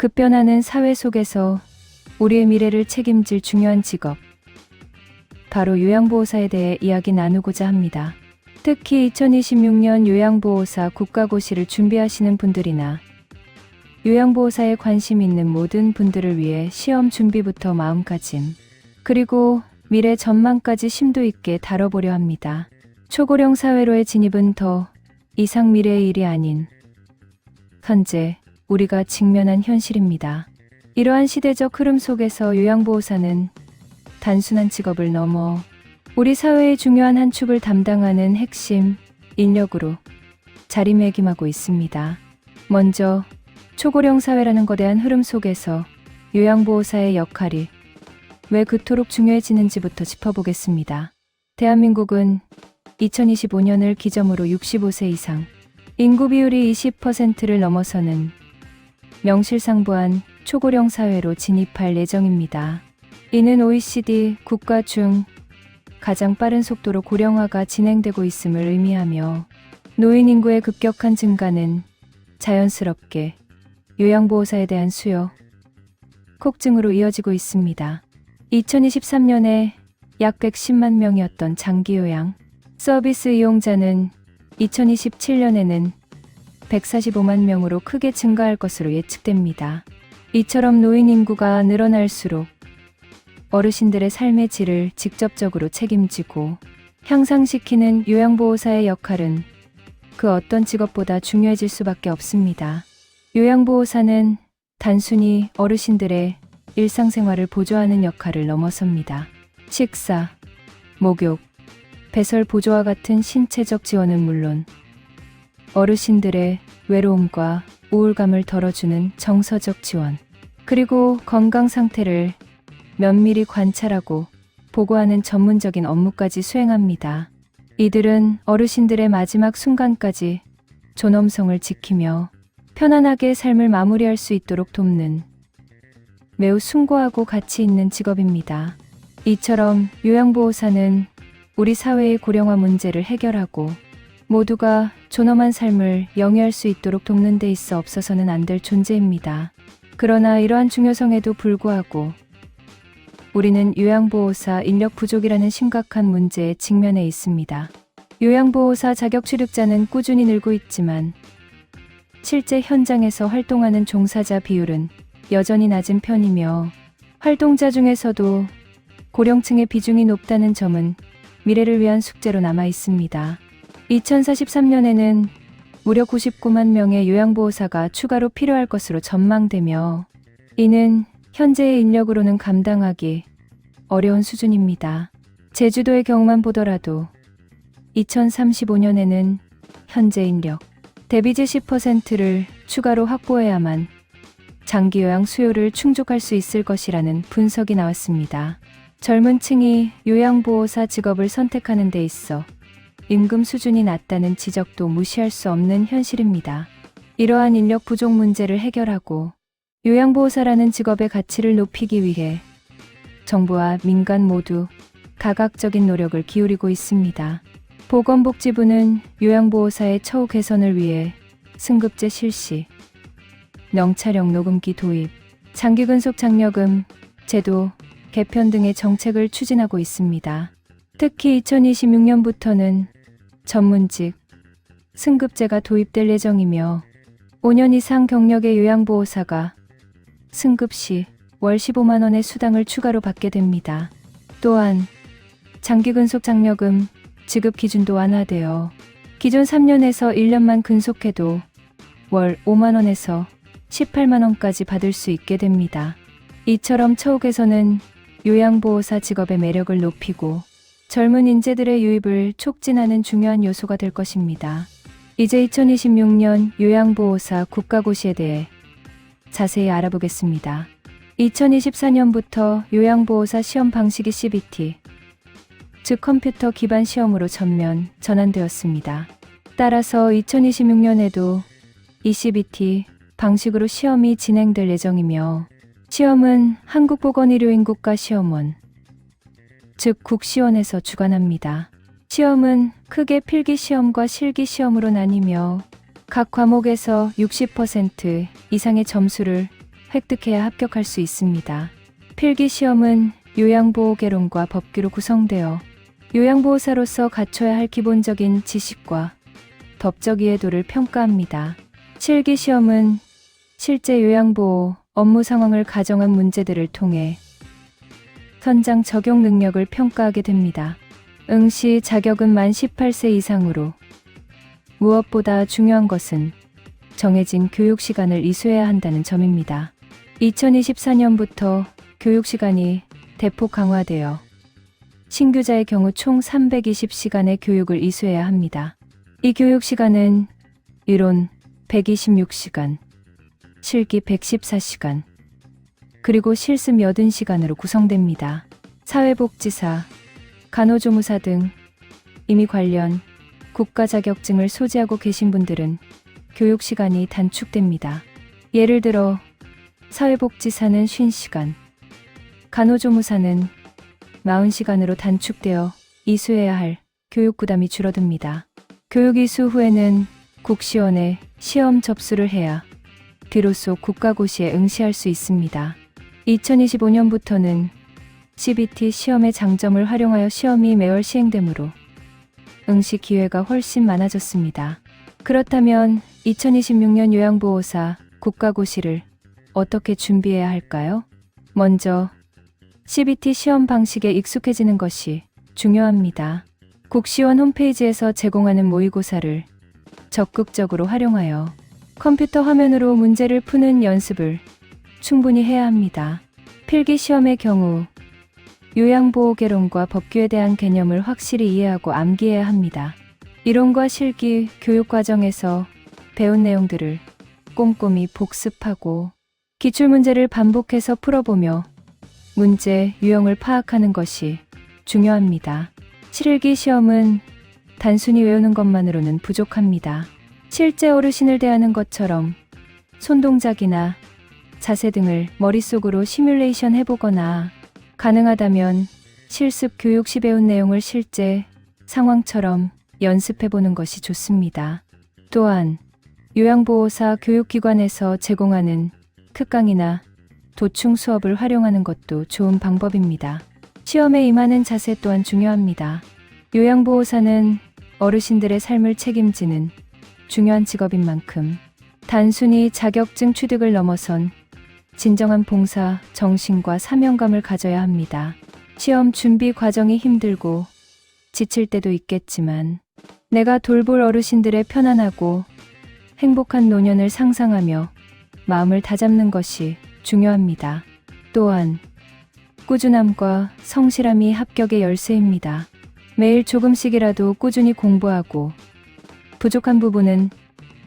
급변하는 사회 속에서 우리의 미래를 책임질 중요한 직업, 바로 요양보호사에 대해 이야기 나누고자 합니다. 특히 2026년 요양보호사 국가고시를 준비하시는 분들이나 요양보호사에 관심 있는 모든 분들을 위해 시험 준비부터 마음가짐, 그리고 미래 전망까지 심도 있게 다뤄보려 합니다. 초고령 사회로의 진입은 더 이상 미래의 일이 아닌 현재 우리가 직면한 현실입니다. 이러한 시대적 흐름 속에서 요양보호사는 단순한 직업을 넘어 우리 사회의 중요한 한 축을 담당하는 핵심 인력으로 자리매김하고 있습니다. 먼저 초고령 사회라는 거대한 흐름 속에서 요양보호사의 역할이 왜 그토록 중요해지는지부터 짚어보겠습니다. 대한민국은 2025년을 기점으로 65세 이상 인구 비율이 20%를 넘어서는 명실상부한 초고령 사회로 진입할 예정입니다. 이는 OECD 국가 중 가장 빠른 속도로 고령화가 진행되고 있음을 의미하며 노인 인구의 급격한 증가는 자연스럽게 요양보호사에 대한 수요, 폭증으로 이어지고 있습니다. 2023년에 약 110만 명이었던 장기요양 서비스 이용자는 2027년에는 145만 명으로 크게 증가할 것으로 예측됩니다. 이처럼 노인 인구가 늘어날수록 어르신들의 삶의 질을 직접적으로 책임지고 향상시키는 요양보호사의 역할은 그 어떤 직업보다 중요해질 수밖에 없습니다. 요양보호사는 단순히 어르신들의 일상생활을 보조하는 역할을 넘어섭니다. 식사, 목욕, 배설 보조와 같은 신체적 지원은 물론 어르신들의 외로움과 우울감을 덜어주는 정서적 지원, 그리고 건강 상태를 면밀히 관찰하고 보고하는 전문적인 업무까지 수행합니다. 이들은 어르신들의 마지막 순간까지 존엄성을 지키며 편안하게 삶을 마무리할 수 있도록 돕는 매우 숭고하고 가치 있는 직업입니다. 이처럼 요양보호사는 우리 사회의 고령화 문제를 해결하고 모두가 존엄한 삶을 영위할 수 있도록 돕는 데 있어 없어서는 안 될 존재입니다. 그러나 이러한 중요성에도 불구하고 우리는 요양보호사 인력 부족이라는 심각한 문제에 직면해 있습니다. 요양보호사 자격 취득자는 꾸준히 늘고 있지만 실제 현장에서 활동하는 종사자 비율은 여전히 낮은 편이며 활동자 중에서도 고령층의 비중이 높다는 점은 미래를 위한 숙제로 남아 있습니다. 2043년에는 무려 99만 명의 요양보호사가 추가로 필요할 것으로 전망되며 이는 현재의 인력으로는 감당하기 어려운 수준입니다. 제주도의 경우만 보더라도 2035년에는 현재 인력 대비제 10%를 추가로 확보해야만 장기요양 수요를 충족할 수 있을 것이라는 분석이 나왔습니다. 젊은 층이 요양보호사 직업을 선택하는 데 있어 임금 수준이 낮다는 지적도 무시할 수 없는 현실입니다. 이러한 인력 부족 문제를 해결하고 요양보호사라는 직업의 가치를 높이기 위해 정부와 민간 모두 가각적인 노력을 기울이고 있습니다. 보건복지부는 요양보호사의 처우 개선을 위해 승급제 실시, 명찰형 녹음기 도입, 장기근속 장려금 제도 개편 등의 정책을 추진하고 있습니다. 특히 2026년부터는 전문직 승급제가 도입될 예정이며 5년 이상 경력의 요양보호사가 승급 시 월 15만 원의 수당을 추가로 받게 됩니다. 또한 장기근속 장려금 지급 기준도 완화되어 기존 3년에서 1년만 근속해도 월 5만 원에서 18만 원까지 받을 수 있게 됩니다. 이처럼 처우 개선은 요양보호사 직업의 매력을 높이고 젊은 인재들의 유입을 촉진하는 중요한 요소가 될 것입니다. 이제 2026년 요양보호사 국가고시에 대해 자세히 알아보겠습니다. 2024년부터 요양보호사 시험 방식이 CBT, 즉 컴퓨터 기반 시험으로 전환되었습니다. 따라서 2026년에도 이 CBT 방식으로 시험이 진행될 예정이며 시험은 한국보건의료인국가시험원, 즉 국시원에서 주관합니다. 시험은 크게 필기시험과 실기시험으로 나뉘며 각 과목에서 60% 이상의 점수를 획득해야 합격할 수 있습니다. 필기 시험은 요양보호개론과 법규로 구성되어 요양보호사로서 갖춰야 할 기본적인 지식과 법적 이해도를 평가합니다. 실기 시험은 실제 요양보호 업무 상황을 가정한 문제들을 통해 현장 적용 능력을 평가하게 됩니다. 응시 자격은 만 18세 이상으로 무엇보다 중요한 것은 정해진 교육 시간을 이수해야 한다는 점입니다. 2024년부터 교육 시간이 대폭 강화되어 신규자의 경우 총 320시간의 교육을 이수해야 합니다. 이 교육 시간은 이론 126시간, 실기 114시간, 그리고 실습 80시간으로 구성됩니다. 사회복지사, 간호조무사 등 이미 관련 국가 자격증을 소지하고 계신 분들은 교육 시간이 단축됩니다. 예를 들어 사회복지사는 50시간, 간호조무사는 40시간으로 단축되어 이수해야 할 교육 부담이 줄어듭니다. 교육 이수 후에는 국시원에 시험 접수를 해야 비로소 국가고시에 응시할 수 있습니다. 2025년부터는 CBT 시험의 장점을 활용하여 시험이 매월 시행되므로 응시 기회가 훨씬 많아졌습니다. 그렇다면 2026년 요양보호사 국가고시를 어떻게 준비해야 할까요? 먼저 CBT 시험 방식에 익숙해지는 것이 중요합니다. 국시원 홈페이지에서 제공하는 모의고사를 적극적으로 활용하여 컴퓨터 화면으로 문제를 푸는 연습을 충분히 해야 합니다. 필기 시험의 경우 요양보호개론과 법규에 대한 개념을 확실히 이해하고 암기해야 합니다. 이론과 실기 교육 과정에서 배운 내용들을 꼼꼼히 복습하고 기출문제를 반복해서 풀어보며 문제 유형을 파악하는 것이 중요합니다. 실기 시험은 단순히 외우는 것만으로는 부족합니다. 실제 어르신을 대하는 것처럼 손동작이나 자세 등을 머릿속으로 시뮬레이션 해보거나 가능하다면 실습 교육 시 배운 내용을 실제 상황처럼 연습해보는 것이 좋습니다. 또한 요양보호사 교육기관에서 제공하는 특강이나 도충 수업을 활용하는 것도 좋은 방법입니다. 시험에 임하는 자세 또한 중요합니다. 요양보호사는 어르신들의 삶을 책임지는 중요한 직업인 만큼 단순히 자격증 취득을 넘어선 진정한 봉사 정신과 사명감을 가져야 합니다. 시험 준비 과정이 힘들고 지칠 때도 있겠지만 내가 돌볼 어르신들의 편안하고 행복한 노년을 상상하며 마음을 다잡는 것이 중요합니다. 또한 꾸준함과 성실함이 합격의 열쇠입니다. 매일 조금씩이라도 꾸준히 공부하고 부족한 부분은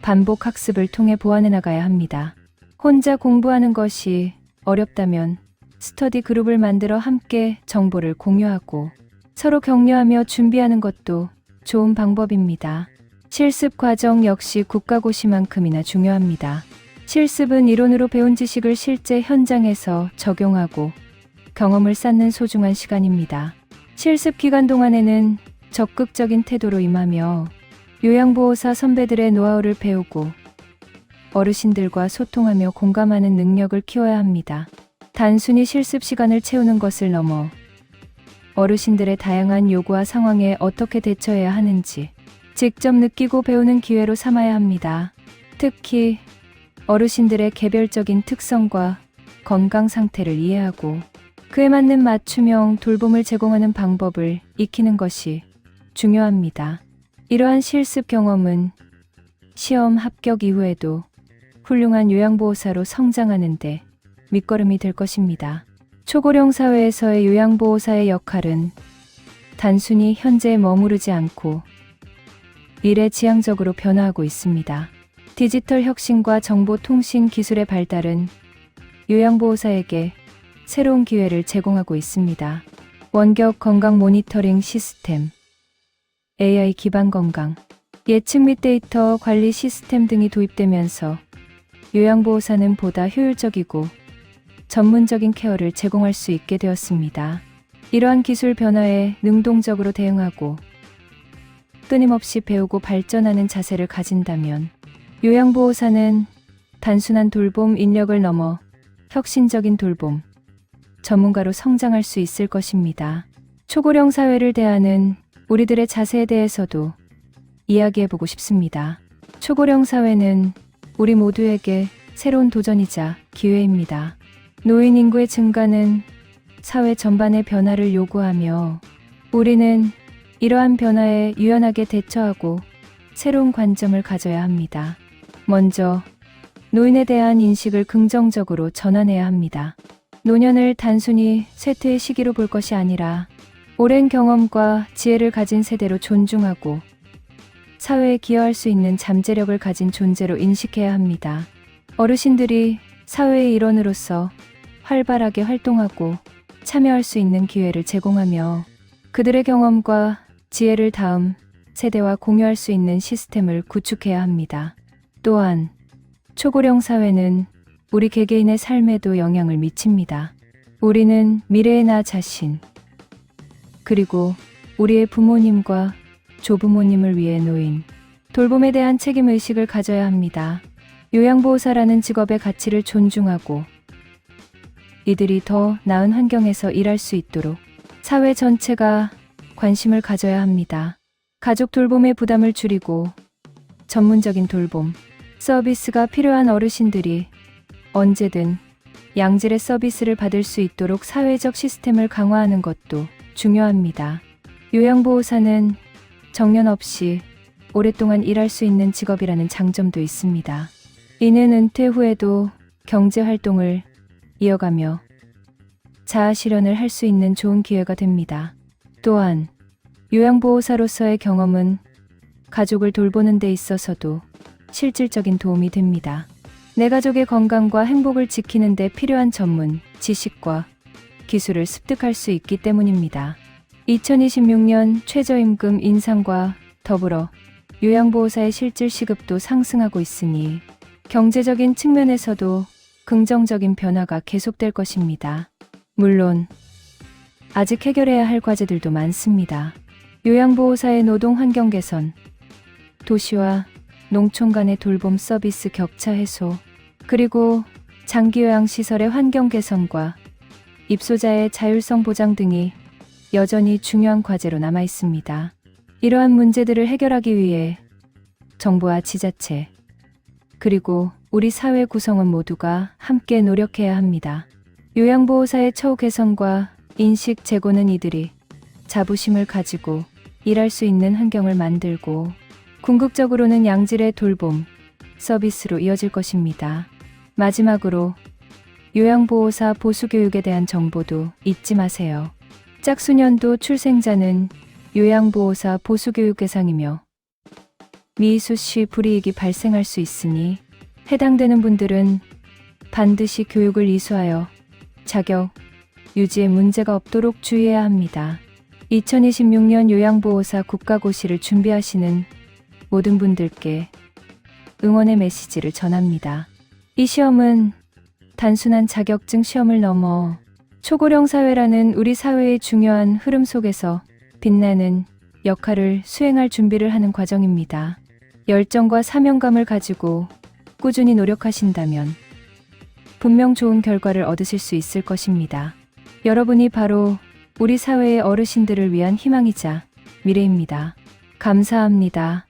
반복 학습을 통해 보완해 나가야 합니다. 혼자 공부하는 것이 어렵다면 스터디 그룹을 만들어 함께 정보를 공유하고 서로 격려하며 준비하는 것도 좋은 방법입니다. 실습 과정 역시 국가고시만큼이나 중요합니다. 실습은 이론으로 배운 지식을 실제 현장에서 적용하고 경험을 쌓는 소중한 시간입니다. 실습 기간 동안에는 적극적인 태도로 임하며 요양보호사 선배들의 노하우를 배우고 어르신들과 소통하며 공감하는 능력을 키워야 합니다. 단순히 실습 시간을 채우는 것을 넘어 어르신들의 다양한 요구와 상황에 어떻게 대처해야 하는지 직접 느끼고 배우는 기회로 삼아야 합니다. 특히 어르신들의 개별적인 특성과 건강 상태를 이해하고 그에 맞는 맞춤형 돌봄을 제공하는 방법을 익히는 것이 중요합니다. 이러한 실습 경험은 시험 합격 이후에도 훌륭한 요양보호사로 성장하는 데 밑거름이 될 것입니다. 초고령 사회에서의 요양보호사의 역할은 단순히 현재에 머무르지 않고 미래지향적으로 변화하고 있습니다. 디지털 혁신과 정보통신 기술의 발달은 요양보호사에게 새로운 기회를 제공하고 있습니다. 원격 건강 모니터링 시스템, AI 기반 건강, 예측 및 데이터 관리 시스템 등이 도입되면서 요양보호사는 보다 효율적이고 전문적인 케어를 제공할 수 있게 되었습니다. 이러한 기술 변화에 능동적으로 대응하고 끊임없이 배우고 발전하는 자세를 가진다면 요양보호사는 단순한 돌봄 인력을 넘어 혁신적인 돌봄 전문가로 성장할 수 있을 것입니다. 초고령 사회를 대하는 우리들의 자세에 대해서도 이야기해보고 싶습니다. 초고령 사회는 우리 모두에게 새로운 도전이자 기회입니다. 노인 인구의 증가는 사회 전반의 변화를 요구하며 우리는 이러한 변화에 유연하게 대처하고 새로운 관점을 가져야 합니다. 먼저 노인에 대한 인식을 긍정적으로 전환해야 합니다. 노년을 단순히 쇠퇴의 시기로 볼 것이 아니라 오랜 경험과 지혜를 가진 세대로 존중하고 사회에 기여할 수 있는 잠재력을 가진 존재로 인식해야 합니다. 어르신들이 사회의 일원으로서 활발하게 활동하고 참여할 수 있는 기회를 제공하며 그들의 경험과 지혜를 다음 세대와 공유할 수 있는 시스템을 구축해야 합니다. 또한 초고령 사회는 우리 개개인의 삶에도 영향을 미칩니다. 우리는 미래의 나 자신, 그리고 우리의 부모님과 조부모님을 위해 노인, 돌봄에 대한 책임의식을 가져야 합니다. 요양보호사라는 직업의 가치를 존중하고 이들이 더 나은 환경에서 일할 수 있도록 사회 전체가 관심을 가져야 합니다. 가족 돌봄의 부담을 줄이고 전문적인 돌봄, 서비스가 필요한 어르신들이 언제든 양질의 서비스를 받을 수 있도록 사회적 시스템을 강화하는 것도 중요합니다. 요양보호사는 정년 없이 오랫동안 일할 수 있는 직업이라는 장점도 있습니다. 이는 은퇴 후에도 경제활동을 이어가며 자아실현을 할 수 있는 좋은 기회가 됩니다. 또한 요양보호사로서의 경험은 가족을 돌보는 데 있어서도 실질적인 도움이 됩니다. 내 가족의 건강과 행복을 지키는 데 필요한 전문 지식과 기술을 습득할 수 있기 때문입니다. 2026년 최저임금 인상과 더불어 요양보호사의 실질 시급도 상승하고 있으니 경제적인 측면에서도 긍정적인 변화가 계속될 것입니다. 물론 아직 해결해야 할 과제들도 많습니다. 요양보호사의 노동 환경 개선, 도시와 농촌 간의 돌봄 서비스 격차 해소, 그리고 장기요양시설의 환경 개선과 입소자의 자율성 보장 등이 여전히 중요한 과제로 남아 있습니다. 이러한 문제들을 해결하기 위해 정부와 지자체, 그리고 우리 사회 구성원 모두가 함께 노력해야 합니다. 요양보호사의 처우 개선과 인식 제고는 이들이 자부심을 가지고 일할 수 있는 환경을 만들고 궁극적으로는 양질의 돌봄, 서비스로 이어질 것입니다. 마지막으로 요양보호사 보수교육에 대한 정보도 잊지 마세요. 짝수년도 출생자는 요양보호사 보수교육 대상이며 미수시 불이익이 발생할 수 있으니 해당되는 분들은 반드시 교육을 이수하여 자격 유지에 문제가 없도록 주의해야 합니다. 2026년 요양보호사 국가고시를 준비하시는 모든 분들께 응원의 메시지를 전합니다. 이 시험은 단순한 자격증 시험을 넘어 초고령 사회라는 우리 사회의 중요한 흐름 속에서 빛나는 역할을 수행할 준비를 하는 과정입니다. 열정과 사명감을 가지고 꾸준히 노력하신다면 분명 좋은 결과를 얻으실 수 있을 것입니다. 여러분이 바로 우리 사회의 어르신들을 위한 희망이자 미래입니다. 감사합니다.